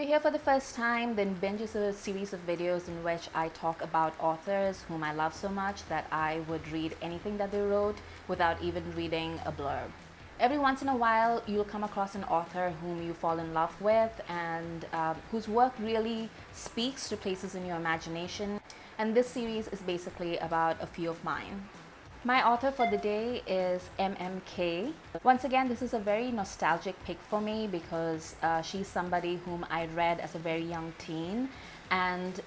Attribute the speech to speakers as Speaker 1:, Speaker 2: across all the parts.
Speaker 1: If you're here for the first time, then Binge is a series of videos in which I talk about authors whom I love so much that I would read anything that they wrote without even reading a blurb. Every once in a while, you'll come across an author whom you fall in love with and whose work really speaks to places in your imagination. And this series is basically about a few of mine. My author for the day is Kaye. Once again, this is a very nostalgic pick for me because she's somebody whom I read as a very young teen, and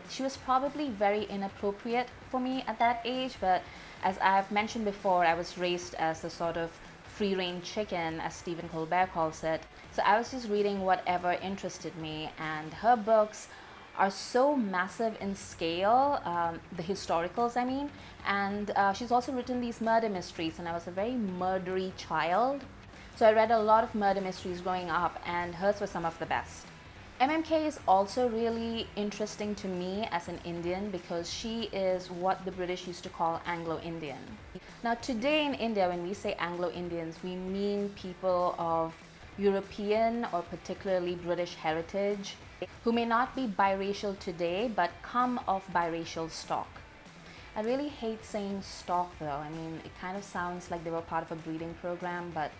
Speaker 1: she was probably very inappropriate for me at that age, but as I've mentioned before, I was raised as a sort of free-range chicken, as Stephen Colbert calls it. So I was just reading whatever interested me, and her books are so massive in scale, the historicals I mean, and she's also written these murder mysteries, and I was a very murdery child. So I read a lot of murder mysteries growing up, and hers were some of the best. Kaye is also really interesting to me as an Indian because she is what the British used to call Anglo-Indian. Now today in India, when we say Anglo-Indians, we mean people of European or particularly British heritage who may not be biracial today but come of biracial stock. I really hate saying stock though. I mean, it kind of sounds like they were part of a breeding program, but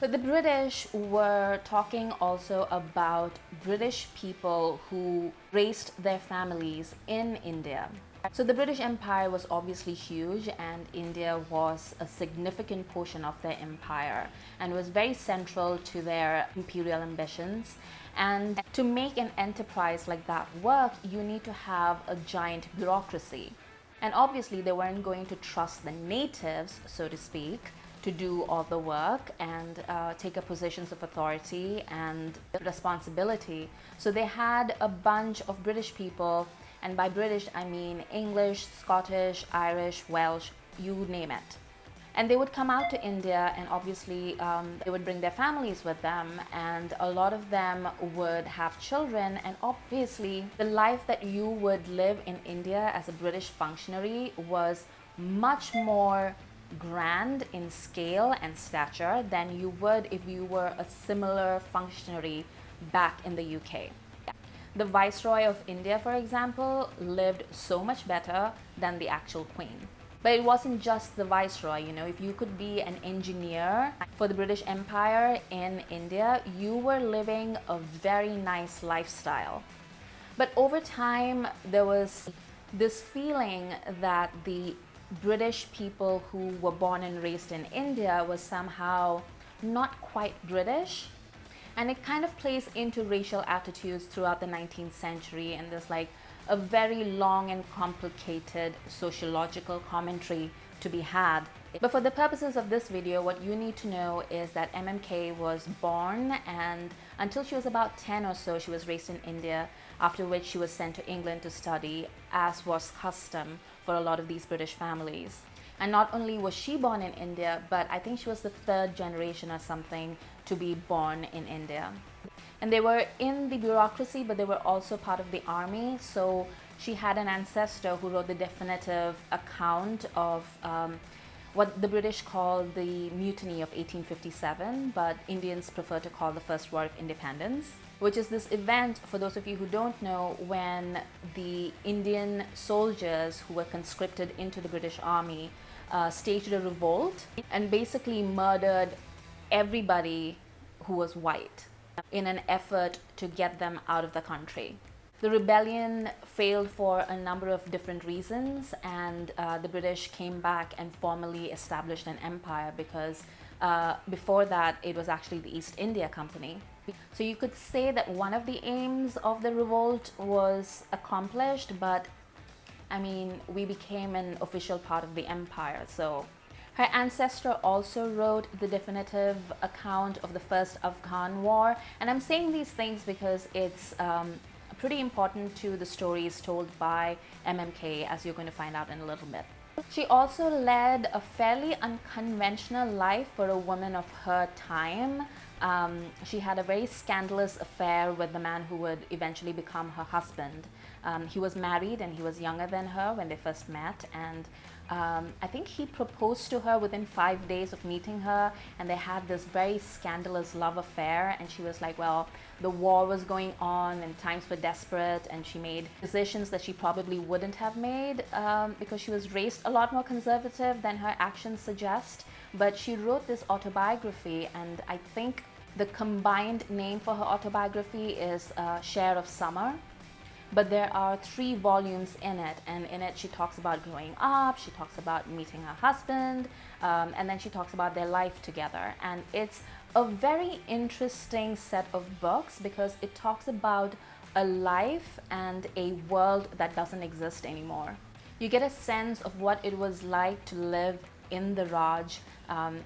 Speaker 1: the British were talking also about British people who raised their families in India. So the British Empire was obviously huge, and India was a significant portion of their empire and was very central to their imperial ambitions. And to make an enterprise like that work, you need to have a giant bureaucracy. And obviously they weren't going to trust the natives, so to speak, to do all the work and take up positions of authority and responsibility. So they had a bunch of British people, and by British I mean English, Scottish, Irish, Welsh, you name it. And they would come out to India, and obviously they would bring their families with them, and a lot of them would have children, and obviously the life that you would live in India as a British functionary was much more grand in scale and stature than you would if you were a similar functionary back in the UK. The Viceroy of India, for example, lived so much better than the actual Queen. But it wasn't just the Viceroy, you know, if you could be an engineer for the British Empire in India, you were living a very nice lifestyle. But over time, there was this feeling that the British people who were born and raised in India was somehow not quite British. And it kind of plays into racial attitudes throughout the 19th century, and there's like a very long and complicated sociological commentary to be had. But for the purposes of this video, what you need to know is that Kaye was born, and until she was about 10 or so, she was raised in India, after which she was sent to England to study, as was custom for a lot of these British families. And not only was she born in India, but I think she was the third generation or something to be born in India. And they were in the bureaucracy, but they were also part of the army. So she had an ancestor who wrote the definitive account of what the British called the Mutiny of 1857, but Indians prefer to call the First War of Independence, which is this event, for those of you who don't know, when the Indian soldiers who were conscripted into the British Army staged a revolt and basically murdered everybody who was white in an effort to get them out of the country. The rebellion failed for a number of different reasons, and the British came back and formally established an empire because before that it was actually the East India Company. So you could say that one of the aims of the revolt was accomplished, but I mean, we became an official part of the empire. So her ancestor also wrote the definitive account of the First Afghan War, and I'm saying these things because it's pretty important to the stories told by Kaye, as you're going to find out in a little bit. She also led a fairly unconventional life for a woman of her time. She had a very scandalous affair with the man who would eventually become her husband. He was married and he was younger than her when they first met, and I think he proposed to her within 5 days of meeting her, and they had this very scandalous love affair. And she was like, well, the war was going on and times were desperate, and she made decisions that she probably wouldn't have made because she was raised a lot more conservative than her actions suggest. But she wrote this autobiography, and I think the combined name for her autobiography is Share of Summer. But there are 3 volumes in it, and in it she talks about growing up, she talks about meeting her husband, and then she talks about their life together. And it's a very interesting set of books because it talks about a life and a world that doesn't exist anymore. You get a sense of what it was like to live in the Raj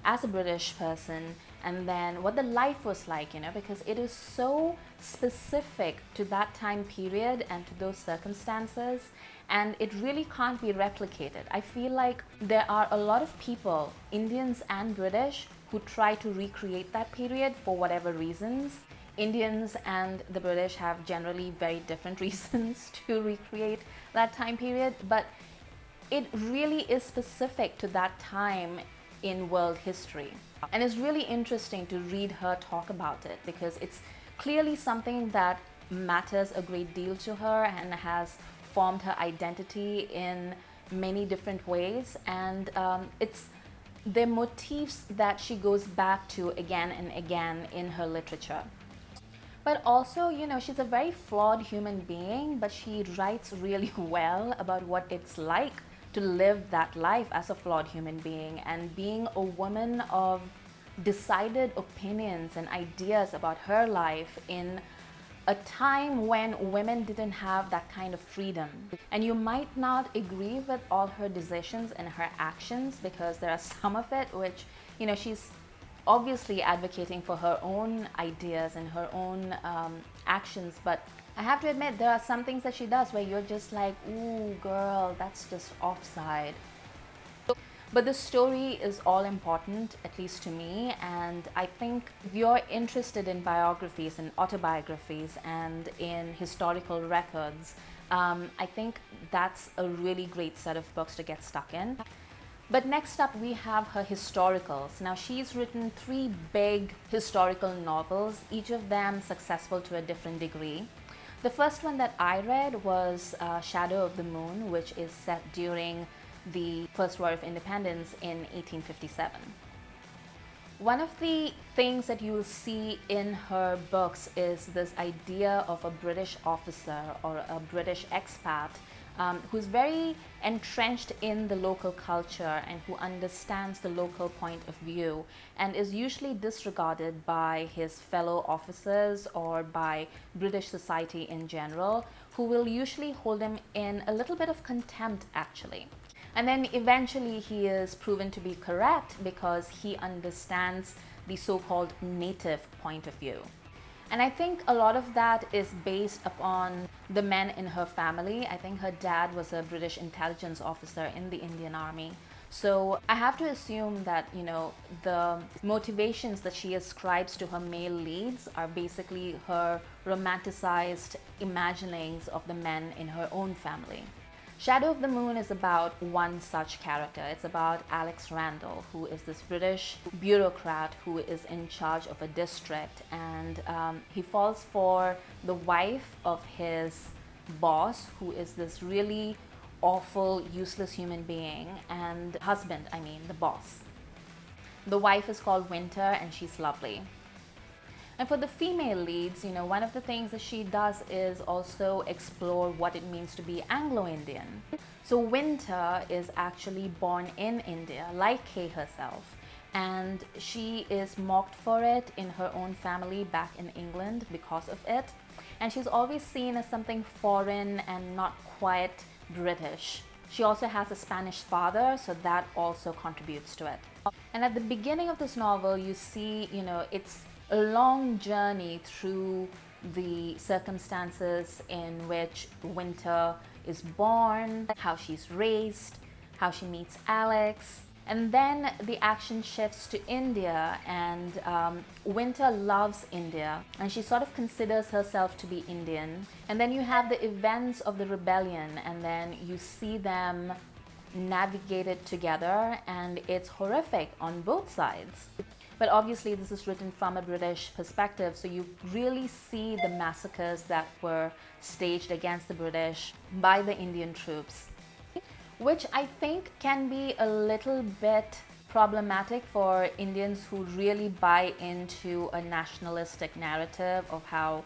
Speaker 1: as a British person, and then what the life was like, because it is so specific to that time period and to those circumstances, and it really can't be replicated. I feel like there are a lot of people, Indians and British, who try to recreate that period for whatever reasons. Indians and the British have generally very different reasons to recreate that time period, but it really is specific to that time in world history. And it's really interesting to read her talk about it because it's clearly something that matters a great deal to her and has formed her identity in many different ways. And it's the motifs that she goes back to again and again in her literature. But also, she's a very flawed human being, but she writes really well about what it's like to live that life as a flawed human being and being a woman of decided opinions and ideas about her life in a time when women didn't have that kind of freedom. And you might not agree with all her decisions and her actions because there are some of it which, she's obviously advocating for her own ideas and her own actions, but I have to admit there are some things that she does where you're just like, ooh girl, that's just offside. But the story is all important, at least to me, and I think if you're interested in biographies and autobiographies and in historical records, I think that's a really great set of books to get stuck in. But next up we have her historicals. Now she's written 3 big historical novels, each of them successful to a different degree. The first one that I read was Shadow of the Moon, which is set during the First War of Independence in 1857. One of the things that you will see in her books is this idea of a British officer or a British expat who's very entrenched in the local culture and who understands the local point of view and is usually disregarded by his fellow officers or by British society in general, who will usually hold him in a little bit of contempt actually. And then eventually he is proven to be correct because he understands the so-called native point of view. And I think a lot of that is based upon the men in her family. I think her dad was a British intelligence officer in the Indian Army. So I have to assume that, the motivations that she ascribes to her male leads are basically her romanticized imaginings of the men in her own family. Shadow of the Moon is about one such character. It's about Alex Randall, who is this British bureaucrat who is in charge of a district, and he falls for the wife of his boss, who is this really awful, useless human being, and the boss. The wife is called Winter and she's lovely. And for the female leads, one of the things that she does is also explore what it means to be Anglo-Indian. So Winter is actually born in India, like Kaye herself, and she is mocked for it in her own family back in England because of it. And she's always seen as something foreign and not quite British. She also has a Spanish father, so that also contributes to it. And at the beginning of this novel, you see, it's a long journey through the circumstances in which Winter is born, how she's raised, how she meets Alex. And then the action shifts to India, and Winter loves India and she sort of considers herself to be Indian. And then you have the events of the rebellion, and then you see them navigate it together, and it's horrific on both sides. But obviously this is written from a British perspective, so you really see the massacres that were staged against the British by the Indian troops, which I think can be a little bit problematic for Indians who really buy into a nationalistic narrative of how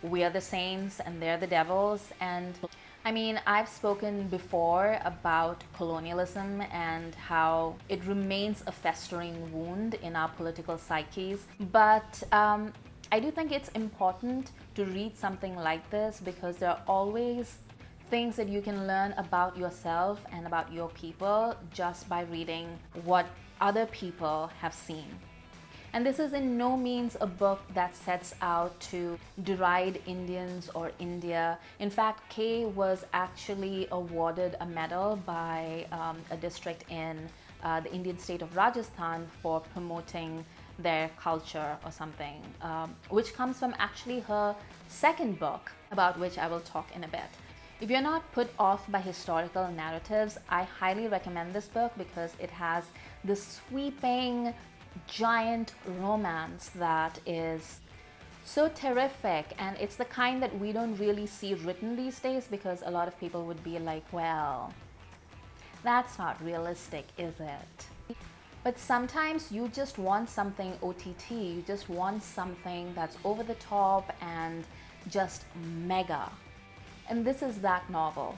Speaker 1: we are the saints and they're the devils. And I mean, I've spoken before about colonialism and how it remains a festering wound in our political psyches. But I do think it's important to read something like this, because there are always things that you can learn about yourself and about your people just by reading what other people have seen. And this is in no means a book that sets out to deride Indians or India. In fact, Kaye was actually awarded a medal by a district in the Indian state of Rajasthan for promoting their culture or something, which comes from actually her second book, about which I will talk in a bit. If you're not put off by historical narratives, I highly recommend this book because it has this sweeping, giant romance that is so terrific, and it's the kind that we don't really see written these days, because a lot of people would be like, well, that's not realistic, is it? But sometimes you just want something OTT, you just want something that's over the top and just mega. And this is that novel.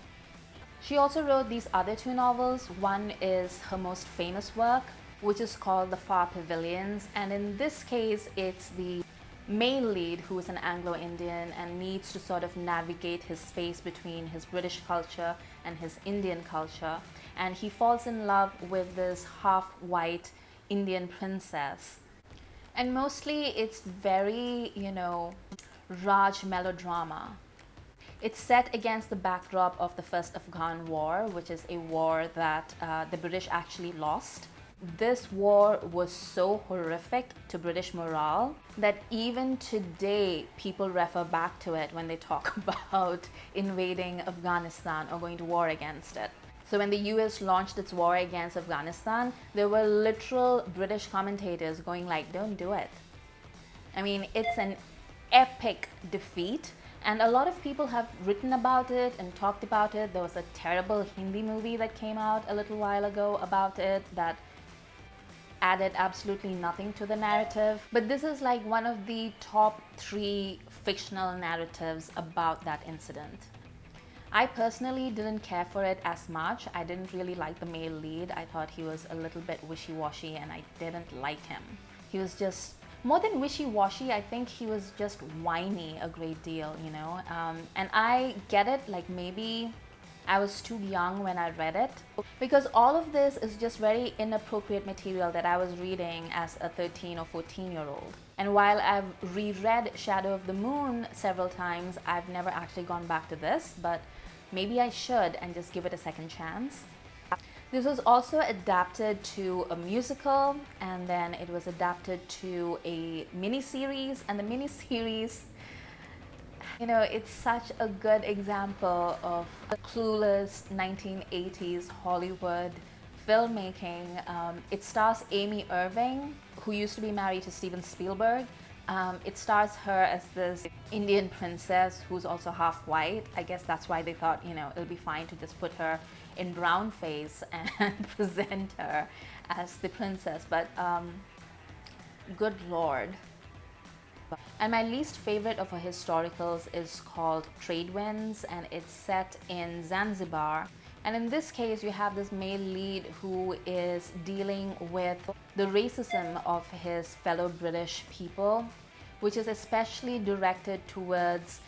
Speaker 1: She also wrote these other two novels. One is her most famous work, which is called The Far Pavilions. And in this case, it's the male lead who is an Anglo-Indian and needs to sort of navigate his space between his British culture and his Indian culture. And he falls in love with this half-white Indian princess. And mostly it's very, Raj melodrama. It's set against the backdrop of the First Afghan War, which is a war that the British actually lost. This war was so horrific to British morale that even today people refer back to it when they talk about invading Afghanistan or going to war against it. So when the US launched its war against Afghanistan, there were literal British commentators going like, don't do it. I mean, it's an epic defeat. And a lot of people have written about it and talked about it. There was a terrible Hindi movie that came out a little while ago about it that added absolutely nothing to the narrative. But this is like one of the top 3 fictional narratives about that incident. I personally didn't care for it as much. I didn't really like the male lead. I thought he was a little bit wishy-washy and I didn't like him. He was just more than wishy-washy, I think he was just whiny a great deal, and I get it, like maybe I was too young when I read it, because all of this is just very inappropriate material that I was reading as a 13 or 14-year-old. And while I've reread Shadow of the Moon several times, I've never actually gone back to this, but maybe I should and just give it a second chance. This was also adapted to a musical, and then it was adapted to a mini-series, and the mini-series, it's such a good example of clueless 1980s Hollywood filmmaking. It stars Amy Irving, who used to be married to Steven Spielberg. It stars her as this Indian princess who's also half white. I guess that's why they thought, it'll be fine to just put her in brown face and present her as the princess. But good lord. And my least favorite of her historicals is called Trade Winds, and it's set in Zanzibar. And in this case, you have this male lead who is dealing with the racism of his fellow British people, which is especially directed towards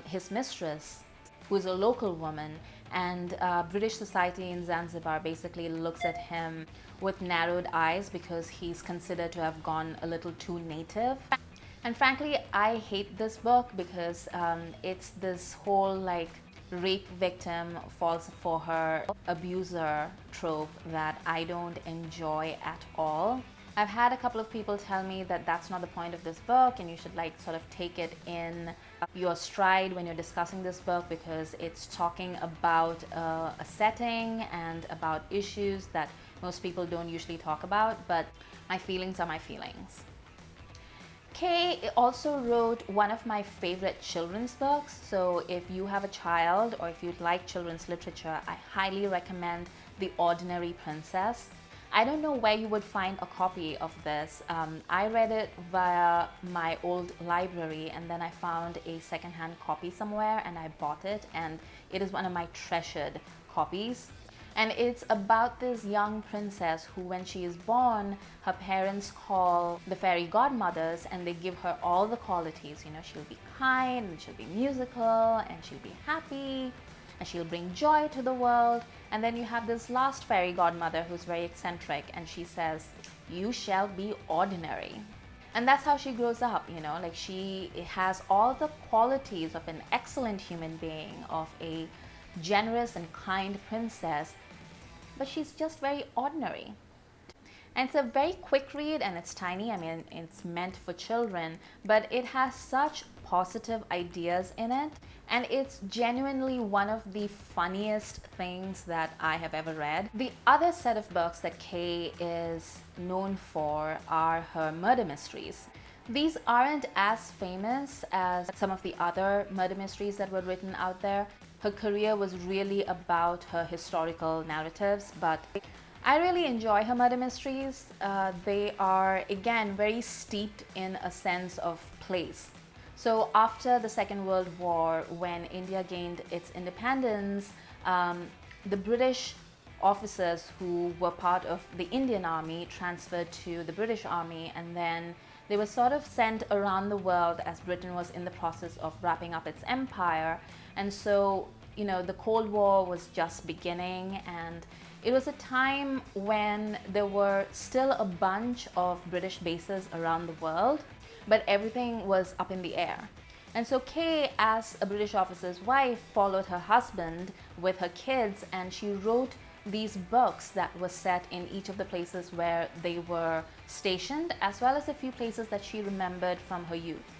Speaker 1: his mistress, who is a local woman. And British society in Zanzibar basically looks at him with narrowed eyes because he's considered to have gone a little too native. And frankly, I hate this book because it's this whole like rape victim falls for her abuser trope that I don't enjoy at all. I've had a couple of people tell me that that's not the point of this book and you should like sort of take it in your stride when you're discussing this book, because it's talking about a setting and about issues that most people don't usually talk about, but my feelings are my feelings. Kaye also wrote one of my favorite children's books, so if you have a child or if you like children's literature, I highly recommend The Ordinary Princess. I don't know where you would find a copy of this. I read it via my old library and then I found a secondhand copy somewhere and I bought it, and it is one of my treasured copies. And it's about this young princess who, when she is born, her parents call the fairy godmothers and they give her all the qualities. You know, she'll be kind and she'll be musical and she'll be happy and she'll bring joy to the world. And then you have this last fairy godmother who's very eccentric and she says, "You shall be ordinary." And that's how she grows up, you know, like she has all the qualities of an excellent human being, of a generous and kind princess, but she's just very ordinary. And it's a very quick read and it's tiny. I mean, it's meant for children, but it has such positive ideas in it. And it's genuinely one of the funniest things that I have ever read. The other set of books that Kaye is known for are her murder mysteries. These aren't as famous as some of the other murder mysteries that were written out there. Her career was really about her historical narratives, but I really enjoy her murder mysteries. They are, again, very steeped in a sense of place. So after the Second World War, when India gained its independence, the British officers who were part of the Indian Army transferred to the British Army, and then they were sort of sent around the world as Britain was in the process of wrapping up its empire. And so, you know, the Cold War was just beginning, and it was a time when there were still a bunch of British bases around the world, but everything was up in the air. And so Kaye, as a British officer's wife, followed her husband with her kids, and she wrote these books that were set in each of the places where they were stationed, as well as a few places that she remembered from her youth.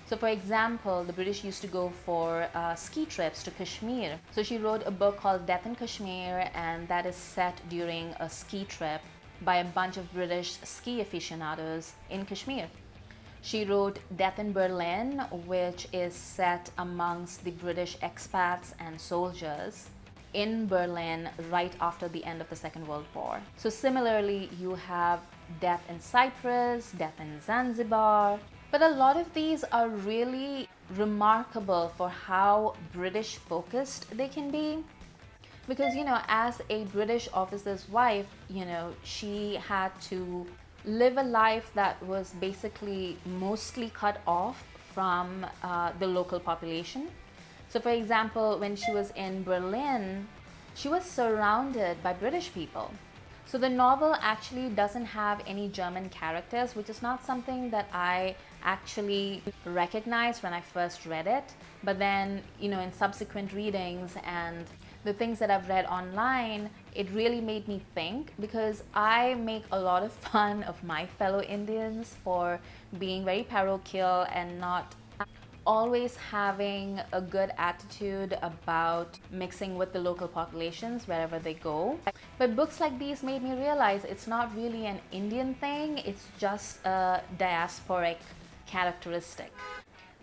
Speaker 1: So for example, the British used to go for ski trips to Kashmir. So she wrote a book called Death in Kashmir, and that is set during a ski trip by a bunch of British ski aficionados in Kashmir. She wrote Death in Berlin, which is set amongst the British expats and soldiers in Berlin right after the end of the Second World War. So similarly, you have Death in Cyprus, Death in Zanzibar, but a lot of these are really remarkable for how British focused they can be. Because, you know, as a British officer's wife, you know, she had to live a life that was basically mostly cut off from the local population. So for example, when she was in Berlin, she was surrounded by British people. So the novel actually doesn't have any German characters, which is not something that I actually recognized when I first read it. But then, you know, in subsequent readings and the things that I've read online, it really made me think, because I make a lot of fun of my fellow Indians for being very parochial and not always having a good attitude about mixing with the local populations wherever they go. But books like these made me realize it's not really an Indian thing, it's just a diasporic characteristic.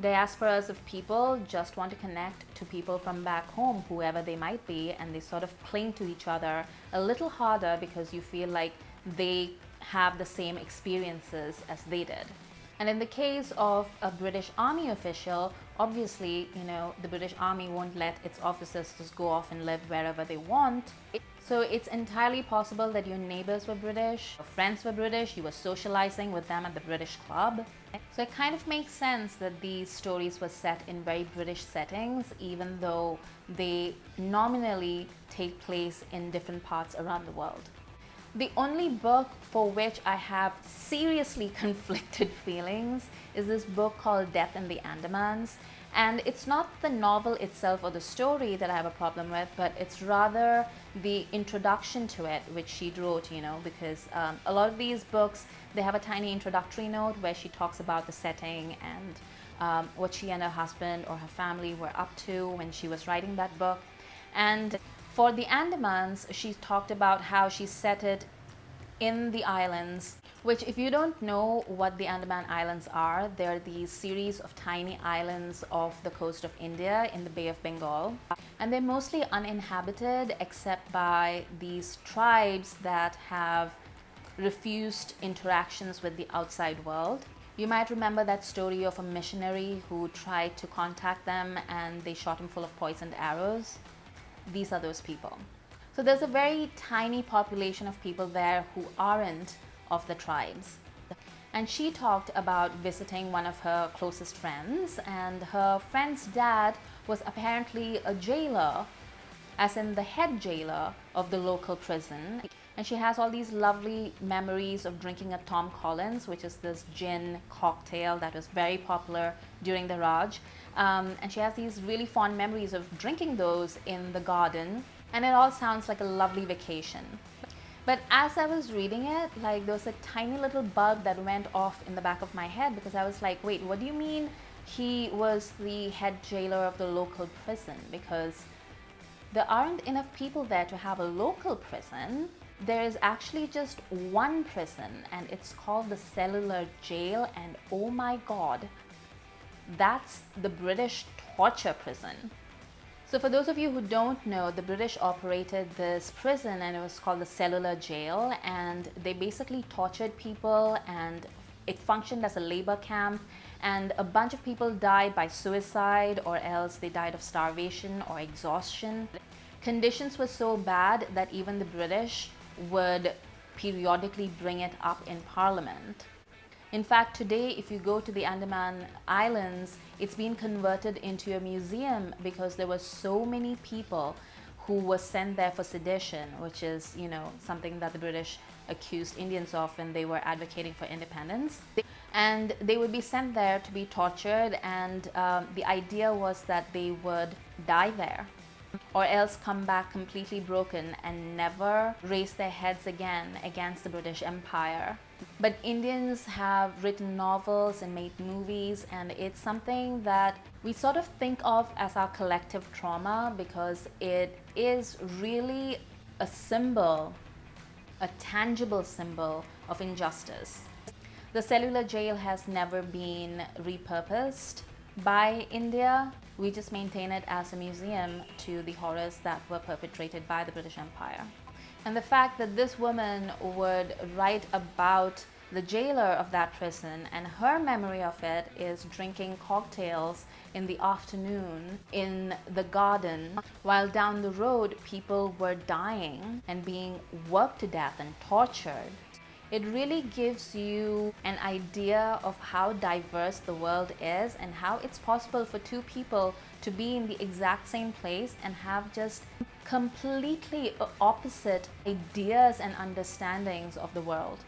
Speaker 1: Diasporas of people just want to connect to people from back home, whoever they might be, and they sort of cling to each other a little harder because you feel like they have the same experiences as they did. And in the case of a British Army official, obviously, you know, the British Army won't let its officers just go off and live wherever they want. So it's entirely possible that your neighbors were British, your friends were British, you were socializing with them at the British club. So it kind of makes sense that these stories were set in very British settings, even though they nominally take place in different parts around the world. The only book for which I have seriously conflicted feelings is this book called Death in the Andamans. And it's not the novel itself or the story that I have a problem with, but it's rather the introduction to it, which she wrote, because a lot of these books, they have a tiny introductory note where she talks about the setting and what she and her husband or her family were up to when she was writing that book. And for the Andamans, she talked about how she set it in the islands, which, if you don't know what the Andaman Islands are, they're these series of tiny islands off the coast of India in the Bay of Bengal. And they're mostly uninhabited except by these tribes that have refused interactions with the outside world. You might remember that story of a missionary who tried to contact them and they shot him full of poisoned arrows. These are those people. So there's a very tiny population of people there who aren't of the tribes. And she talked about visiting one of her closest friends, and her friend's dad was apparently a jailer, as in the head jailer of the local prison. And she has all these lovely memories of drinking a Tom Collins, which is this gin cocktail that was very popular during the Raj. And she has these really fond memories of drinking those in the garden. And it all sounds like a lovely vacation. But as I was reading it, there was a tiny little bulb that went off in the back of my head, because I was like, wait, what do you mean he was the head jailer of the local prison? Because there aren't enough people there to have a local prison. There is actually just one prison, and it's called the cellular jail, and oh my God, that's the British torture prison. So for those of you who don't know, the British operated this prison, and it was called the cellular jail, and they basically tortured people, and it functioned as a labor camp, and a bunch of people died by suicide, or else they died of starvation or exhaustion. Conditions were so bad that even the British would periodically bring it up in Parliament. In fact, today, if you go to the Andaman Islands, it's been converted into a museum because there were so many people who were sent there for sedition, which is, something that the British accused Indians of when they were advocating for independence. And they would be sent there to be tortured, and the idea was that they would die there, or else come back completely broken and never raise their heads again against the British Empire. But Indians have written novels and made movies, and it's something that we sort of think of as our collective trauma, because it is really a symbol, a tangible symbol of injustice. The cellular jail has never been repurposed by India. We just maintain it as a museum to the horrors that were perpetrated by the British Empire. And the fact that this woman would write about the jailer of that prison, and her memory of it is drinking cocktails in the afternoon in the garden, while down the road people were dying and being worked to death and tortured. It really gives you an idea of how diverse the world is, and how it's possible for two people to be in the exact same place and have just completely opposite ideas and understandings of the world.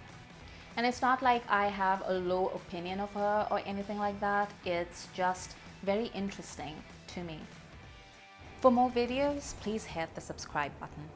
Speaker 1: And it's not like I have a low opinion of her or anything like that. It's just very interesting to me. For more videos, please hit the subscribe button.